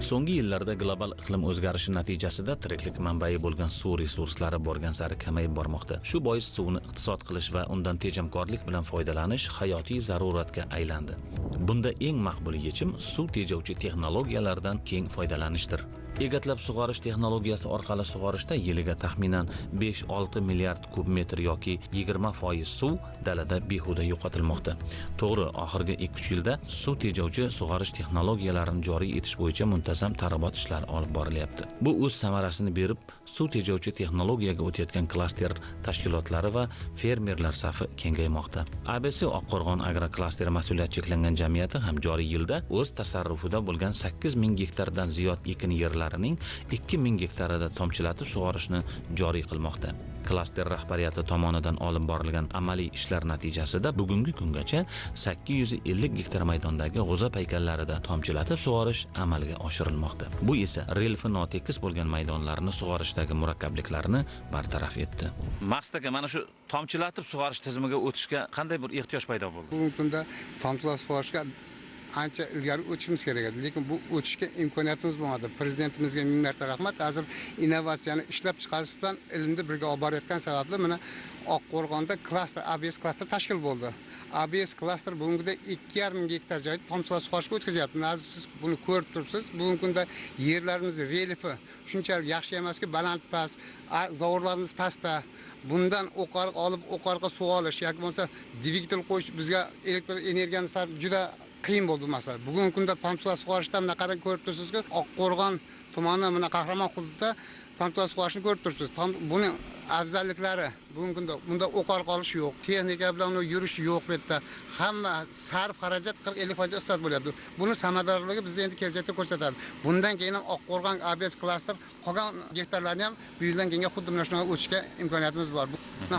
So'nggi yillarda global iqlim o'zgarishi natijasida tiriklik manbai bo'lgan suv resurslari borgan sari kamayib bormoqda. Shu bois suvni iqtisod qilish va undan tejamkorlik bilan foydalanish hayotiy zaruratga aylandi. Bunda eng maqbul yechim suv tejovchi texnologiyalardan keng foydalanishdir. Egatlab sug'orish texnologiyasi orqali sug'orishda yiliga taxminan 5-6 milliard kub metr yoki 20% suv dalada behuda yo'qotilmoqda. To'g'ri, oxirgi 2-3 yilda suv tejovchi sug'orish texnologiyalarini joriy etish bo'yicha muntazam targ'ibot ishlari olib borilyapti. Bu o'z samarasini berib, suv tejovchi texnologiyaga o'tayotgan klaster tashkilotlari va fermerlar safi kengaymoqda. ABC Oqqo'rg'on agroklaster mas'uliyat cheklangan jamiyati ham joriy yilda o'z tasarrufida bo'lgan 8000 gektardan ziyod ekin yerlarining 2000 gektarida tomchilatib sug'orishni joriy qilmoqda. Klaster rahbariyati tomonidan olib borilgan amaliy ishlar natijasida bugungi kungacha 850 gektar maydondagi g'o'za paykallarida tomchilatib sug'orish amalga oshirilmoqda. Bu esa relfi notekis bo'lgan maydonlarni sug'orishdagi murakkabliklarni bartaraf etdi. Maqsad aka, mana shu tomchilatib sug'orish tizimiga o'tishga qanday bir ehtiyoj paydo bo'ldi? Bugungi kunda tomchilatib sug'orishga ancha ilgari o'tishimiz kerak edi, lekin bu o'tishga imkoniyatimiz bo'lmadi. Prezidentimizga ming marta rahmat. Hozir innovatsiyani ishlab chiqarish bilan ilmni birga olib borayotgan sababli mana Oqqo'rg'onda klaster, ABS klaster tashkil bo'ldi. ABS klaster bugungida 2,5 gektar joyni tomchilatib sug'orishga o'tkazyapti. Hozir siz buni ko'rib turibsiz. Bugungi kunda yerlarimiz relyefi shunchalik yaxshi emaski, baland past, zavorlarimiz pastda. Bundan o'qariq olib, o'qariqqa suv olish yoki bo'lmasa dvigatel qo'yish bizga elektr energiyani sarf juda qiyin bo'ldi masala. Bugungi kunda tomchilatib sug'orishda mana qarang ko'rib turibsizki, Oqqo'rg'on tumani mana Qahramon hududida tomchilatib sug'orishni ko'rib turibsiz. Buni afzalliklari bugungi kunda bunda o'qariq olish yo'q, texnika bilan yurish yo'q bu yerda. Hamma sarf xarajat 40-50% iqtisod bo'lyapti. Buni samaradorligi bizda endi kelajakda ko'rsatadi. Bundan keyin ham Oqqo'rg'on ABS klaster qolgan gektarlarni ham bu yildan keyinga xuddi mana shunga o'tishga imkoniyatimiz bor.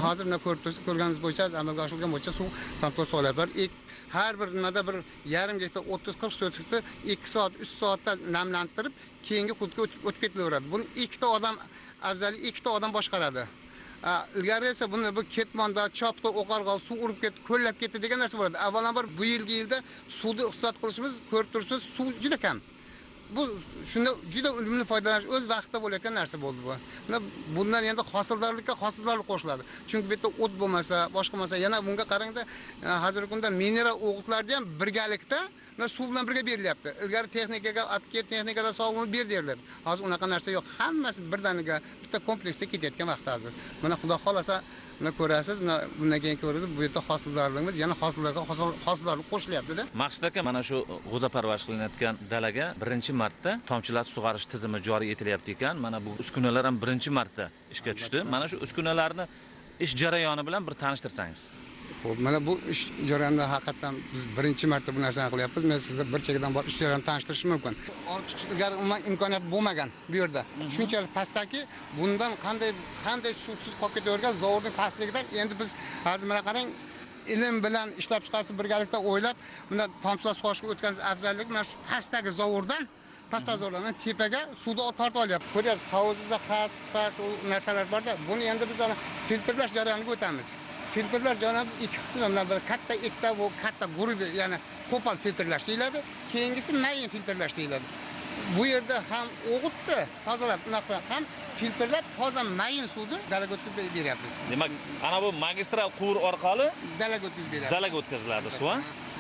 Hozir mana ko'rib turibsiz, ko'rganingiz bo'yicha amalga oshirilgan bo'yicha suv tomchilatib sug'oryapti. Har bir nimada bir yarim gektar 30-40 sotikni 2 soat, 3 soatda namlantirib, keyingi hududga o'tib ketilaveradi. Buni ikkita odam afzali ikkita odam boshqaradi. Ilgari esa buni bu ketmonda, chopda o'qarg'al suv urib ketdi, ko'llab ketdi degan narsa bo'ladi. Avvalambor bu yilda suvni iqtisod qilishimiz ko'rib turibsiz, suv juda kam. Bu shunda juda unumli foydalanish o'z vaqtida bo'layotgan narsa bo'ldi bu. Bundan endi hosildorlikka hosildorlik qo'shiladi. Chunki bu yerda o't bo'lmasa, boshqa bo'lmasa, yana bunga qarangda, hozirgi kunda mineral o'g'itlarni ham birgalikda suv bilan birga berilyapti. Ilgari texnikaga olib ket, texnikada sog'liqni ber derdi. Hozir unaqa narsa yo'q. Hammasi birdaniga bitta kompleksda ketayotgan vaqt hozir. Mana Xudo xolasa buni ko'rasiz, bundan keyin ko'rasiz, bu yerda hosildorligimiz yana hosildorlik qo'shilyapti-da. Maqsad aka, mana shu g'o'za parvarish qilinayotgan dalaga birinchi marta tomchilatib sug'orish tizimi joriy etilyapti ekan. Mana bu uskunalar ham birinchi marta ishga tushdi. Mana shu uskunalarni ish jarayoni bilan bir tanishtirsangiz. Xo'p, mana bu ish jarayonida haqiqatan biz birinchi marta bu narsani qilyapmiz. Men sizga bir chekkadan bor ish jarayonini tanishtirishim mumkin. Olib chiqish ilgari umuman imkoniyat bo'lmagan bu yerda. Shunchalik pastdaki, bundan qanday suvsiz qolib ketavergan zavorning pastligidan endi biz hozir mana qarang, ilm bilan ishlab chiqarishni birgalikda o'ylab, buni tomchilatib sug'orishga o'tgan afzallik mana shu pastdagi zavordan pastazorlarni tepaga suvni tortib olyapti. Ko'ryapsiz, hovuzimizda past narsalar bor-da. Buni endi biz filtrlash jarayoniga o'tamiz. Filtrlar jonimiz ikki qism bilan bir katta ikkita bu katta guruh, ya'ni qo'pol filtrlash deyiladi. Keyingisi mayin filtrlash deyiladi. Bu yerda ham o'g'itni tozalab, unaqa ham filtrlab toza mayin suvni dalaga o'tkazib beryapmiz. Demak, ana bu magistral quvur orqali dalaga o'tkazib beryapmiz. Dalaga o'tkaziladi suv.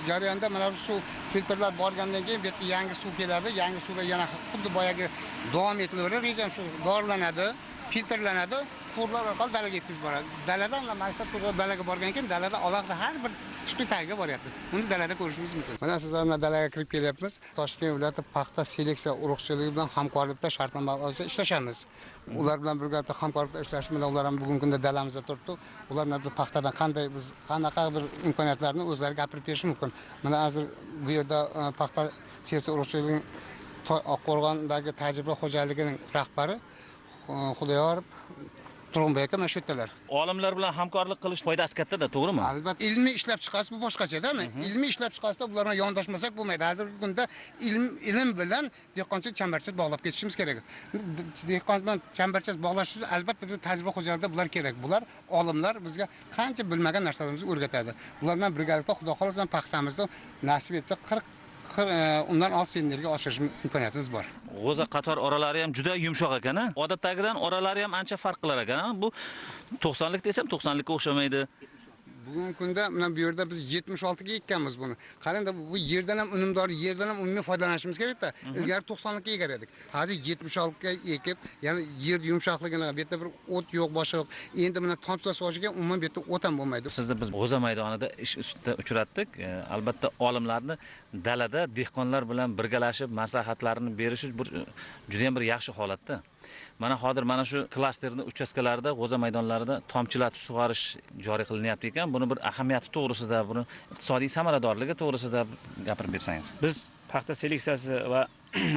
Jarayonda mana shu filtrlar borgandan keyin bu yerga yangi suv keladi. Yangi suvda yana xuddi boyagi davom etilaveradi. Rejam shu dorilanadi, filtrlanadi. Quvurlar orqali dalaga yetkazib boradi. Dalada ular maktab dalaga borgan keyin dalada alohida har bir tutqi tagiga boryapti. Uni dalada ko'rishingiz mumkin. Mana sizlar bilan dalaga kirib kelyapmiz. Toshkent viloyati paxta seleksiya urug'chiligi bilan hamkorlikda shartnoma asosida ishlashamiz. Ular bilan birgalikda hamkorlikda ishlash bilan ular ham bugungi kunda dalamizda turibdi. Ular bilan paxtadan qanday biz qanaqa bir imkoniyatlarni o'zlari gapirib berishi mumkin. Mana hozir bu yerda paxta seleksiya urug'chiligining Oqqo'rg'ondagi tajriba xo'jaligining rahbari Xudoyorov Turg'unbek aka mana shu yerdalar. Olimlar bilan hamkorlik qilish foydasi katta-da, to'g'rimi? Albatta, ilmiy ishlab chiqarish bu boshqacha-da. Ilmiy ishlab chiqarishda ular bilan yondashmasak bo'lmaydi. Hozirgi kunda ilm bilan dehqonchilik chambarchas bog'lab ketishimiz kerak. Dehqon bilan chambarchas bog'lash uchun albatta biz tajriba xo'jaligida bular kerak. Bular olimlar bizga qancha bilmagan narsalarimizni o'rgatadi. Ular bilan birgalikda Xudo xolasa paxtamizda nasib etsa undan 6 sentrga oshirish imkoniyatimiz bor. G'o'za qator oralari ham juda yumshoq ekan, a? Odatdagidan oralari ham ancha farq qilar ekan, a? Bu 90lik desam 90likka o'xshamaydi. Bugungi kunda mana bu yerda biz 76 ga ekkanmiz buni. Qarangda bu yerdan ham unumdor, yerdan ham unumli foydalanishimiz kerak-da. Ilgari 90 ga egar edik. Hozir 76 ga ekib, ya'ni yer yumshoqligini, bu yerda bir o't yo'q, boshqa yo'q. Endi mana tomchilash so'rashiga umuman bu yerda o't ham bo'lmaydi. Sizni biz G'o'za maydonida ish ustida uchratdik. Albatta olimlarni dalada dehqonlar bilan birgalashib maslahatlarini berishi juda ham bir yaxshi holatda. Mana hozir mana shu klasterni uchastkalarida, G'o'za maydonlarida tomchilatib sug'orish joriy qilinyapti ekan. Buni bir ahamiyati to'g'risida, buni iqtisodiy samaradorligi to'g'risida gapirib bersangiz. Biz paxta seleksiyasi va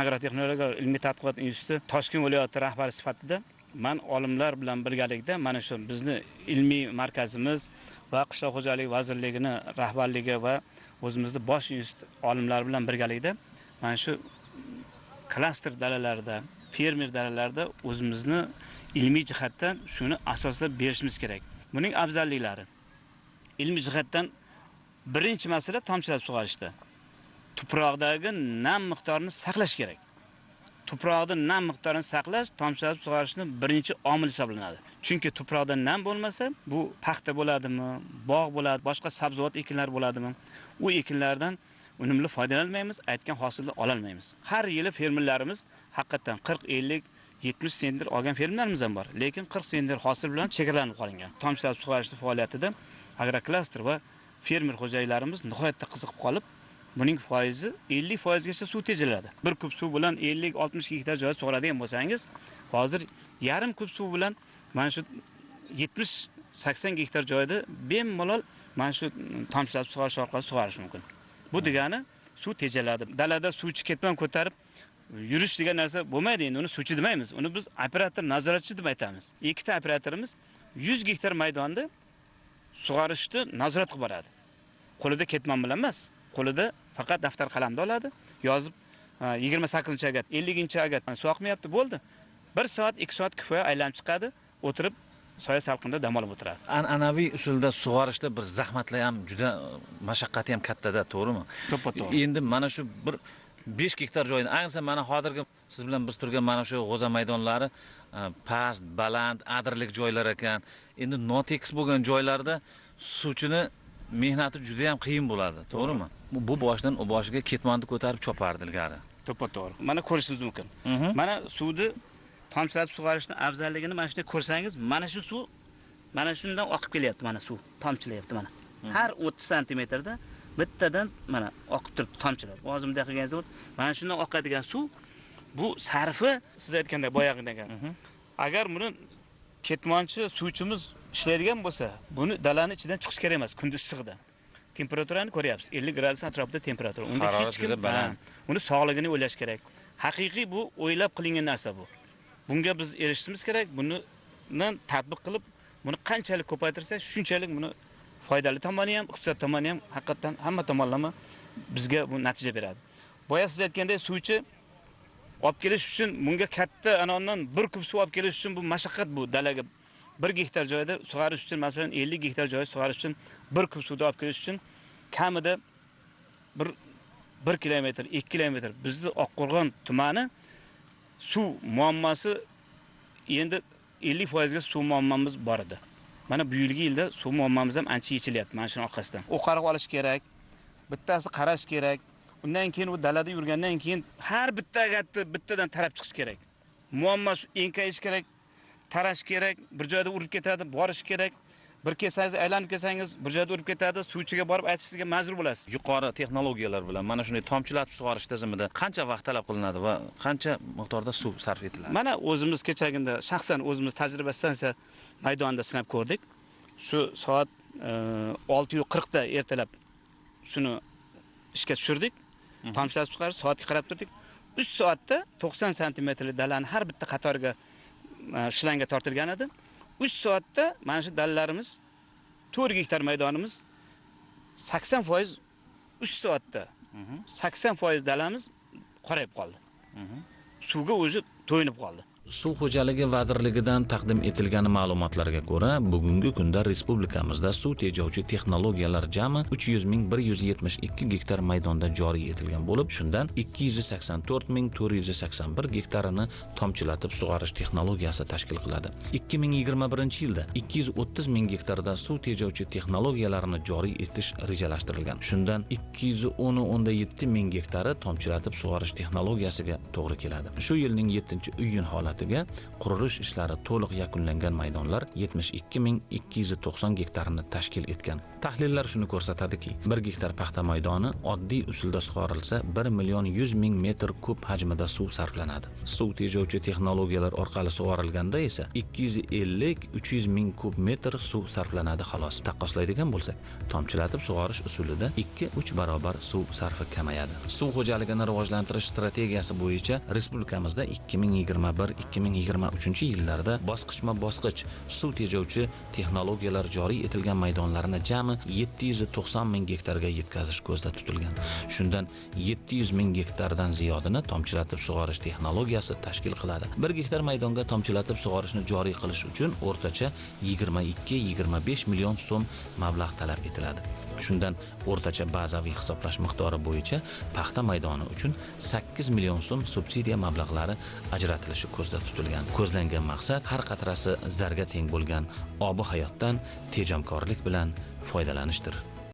agrotexnologiya ilmiy tadqiqot instituti Toshkent viloyati rahbari sifatida men olimlar bilan birgalikda mana shu bizni ilmiy markazimiz va qishloq xo'jaligi vazirligining rahbarligi va o'zimizning bosh institut olimlar bilan birgalikda mana shu klaster dalalarda, fermer dalalarda o'zimizni ilmiy jihatdan shuni asoslab berishimiz kerak. Buning afzalliklari ilmiy jihatdan birinchi masala tomchilab sug'orishda. Tuproqdagi nam miqdorini saqlash kerak. Tuproqda nam miqdorini saqlash tomchilab sug'orishning birinchi omili hisoblanadi. Chunki tuproqda nam bo'lmasa, bu paxta bo'ladimi, bog' bo'ladi, boshqa sabzavot ekinlar bo'ladimi, u ekinlardan unumli foydalanmaymiz, aytgan hosilni ola olmaymiz. Har yili fermerlarimiz haqiqatan 40, 50, 70 sentr olgan fermerlarimiz ham bor, lekin 40 sentr hosil bilan chegaralanib qolingan. Tomchilab sug'orish faoliyatida agroklaster va fermer xo'jaliklarimiz nihoyatda qiziqib qolib, buning foizi 50% gacha suv tejaladi. Bir kub suv bilan 50-60 gektar joy sug'oradigan bo'lsangiz, hozir yarim kub suv bilan mana shu 70-80 gektar joyda bemalol mana shu tomchilab sug'orish orqali sug'orish mumkin. Bu degani suv tejaladi. Dalada suvchi ketmon ko'tarib yurish degan narsa bo'lmaydi. Endi uni suvchi demaymiz. Uni biz operator, nazoratchi deb aytamiz. Ikkita operatorimiz 100 gektar maydonni sug'orishni nazorat qilib boradi. Qo'lida ketmon bilan emas, qo'lida faqat daftar qalamda oladi, yozib 28-agat, 50-agat suvoqmayapti, bo'ldi. 1 soat, 2 soat kifoya aylanib chiqadi, o'tirib soya salqinda dam olib o'tiradi. An'anaviy usulda sug'orishda bir zahmatlar ham juda mashaqqati ham kattada, to'g'rimi? To'ppa-to'g'ri. Endi mana shu bir 5 gektar joyni, ayniqsa mana hozirgi siz bilan biz turgan mana shu G'o'za maydonlari past, baland, adirlik joylar ekan. Endi notekis bo'lgan joylarda suvchini mehnati juda ham qiyin bo'ladi, to'g'rimi? Bu boshdan u boshiga ketmonni ko'tarib chopardi ilgari. To'ppa-to'g'ri. Mana ko'rishingiz mumkin. Mana suvni tomchilatib sug'orishning afzalligini mana shunday ko'rsangiz, mana shu suv mana shundan oqib kelyapti, mana suv tomchilayapti mana. Har 30 santimetrda bittadan mana oqib turibdi tomchilar. Hozir bunday qilganingizda mana shundan oqadigan suv bu sarfi siz aytgandek boyag'idan. Agar buni ketmonchi suvchimiz ishlaydigan bo'lsa, buni dalani ichidan chiqish kerak emas, kunduz issiqda. Temperaturani ko'ryapsiz, 50 gradus atrofida temperatura. Unda hech kim uni sog'ligini o'ylash kerak. Haqiqiy bu o'ylab qilingan narsa bu. Bunga biz erishishimiz kerak. Buni tatbiq qilib, buni qanchalik ko'paytirsak, shunchalik buni foydali tomoni ham, iqtisod tomoni ham haqiqatan hamma tomonlama bizga bu natija beradi. Boya siz aytgandek, suvchi olib kelish uchun bunga katta anondan 1 kub suv olib kelish uchun bu mashaqqat bu dalaga. 1 gektar joyda sug'orish uchun, masalan 50 gektar joy sug'orish uchun 1 kub suvni olib kelish uchun kamida 1 kilometr, 2 kilometr bizning Oqqo'rg'on tumani suv muammosi endi 50% ga suv muammomiz bor edi. Mana bu yilda suv muammomiz ham ancha yechilyapti mana shuning orqasidan. O'qariq olish kerak, bittasi qarash kerak. Undan keyin u dalada yurgandan keyin har bitta agatni bittadan tarab chiqish kerak. Muammo shu enkayish kerak, tarash kerak, bir joyda urib ketadi, borish kerak. Bir kelsangiz, aylanib kelsangiz, bir joyda urib ketadi, suvchiga borib aytishingizga majbur bo'lasiz. Yuqori texnologiyalar bilan mana shunday tomchilatib sug'orish tizimida qancha vaqt talab qilinadi va qancha miqdorda suv sarf etiladi? Mana o'zimiz kechagina shaxsan o'zimiz tajriba stansiya maydonida sinab ko'rdik. Shu soat 6:40 da ertalab shuni ishga tushirdik. Tomchilatib sug'orish soatga qarab turdik. 3 soatda 90 santimetrli dalani har bitta qatoriga shlanga tortilgan edi. 3 soatda mana shu dalalarimiz 4 gektar maydonimiz 80% 3 soatda 80% dalamiz qorayib qoldi. Suvga o'zi to'yinib qoldi. Suv xo'jaligi vazirligidan taqdim etilgan ma'lumotlarga ko'ra, bugungi kunda respublikamizda suv tejovchi texnologiyalar jami 300.172 gektar maydonda joriy etilgan bo'lib, shundan 284.481 gektarini tomchilatib sug'orish texnologiyasi tashkil qiladi. 2021-yilda 230.000 gektarda suv tejovchi texnologiyalarini joriy etish rejalashtirilgan. Shundan 210.7 gektari tomchilatib sug'orish texnologiyasiga to'g'ri keladi. Shu yilning 7-iyun holatiga qurilish ishlari to'liq yakunlangan maydonlar 72.290 gektarini tashkil etgan. Tahlillar shuni ko'rsatadiki, 1 gektar paxta maydoni oddiy usulda sug'orilsa 1.100.000 metr kub hajmida suv sarflanadi. Suv tejovchi texnologiyalar orqali sug'orilganda esa 250-300.000 kub metr suv sarflanadi xolos. Taqqoslaydigan bo'lsak, tomchilatib sug'orish usulida 2-3 barobar suv sarfi kamayadi. Suv xo'jaligini rivojlantirish strategiyasi bo'yicha respublikamizda 2021-2023 yillarda bosqichma-bosqich suv tejovchi texnologiyalar joriy etilgan maydonlarni jami 790.000 gektarga yetkazish ko'zda tutilgan. Shundan 700.000 gektardan ziyodini tomchilatib sug'orish texnologiyasi tashkil qiladi. 1 gektar maydonga tomchilatib sug'orishni joriy qilish uchun o'rtacha 22-25 million so'm mablag' talab etiladi. Shundan o'rtacha bazaviy hisoblash miqdori bo'yicha paxta maydoni uchun 8 million so'm subsidiya mablag'lari ajratilishi ko'zda tutilgan. Ko'zlangan maqsad har qatrasi zarga teng bo'lgan obi hayotdan tejamkorlik bilan foydalanishdir.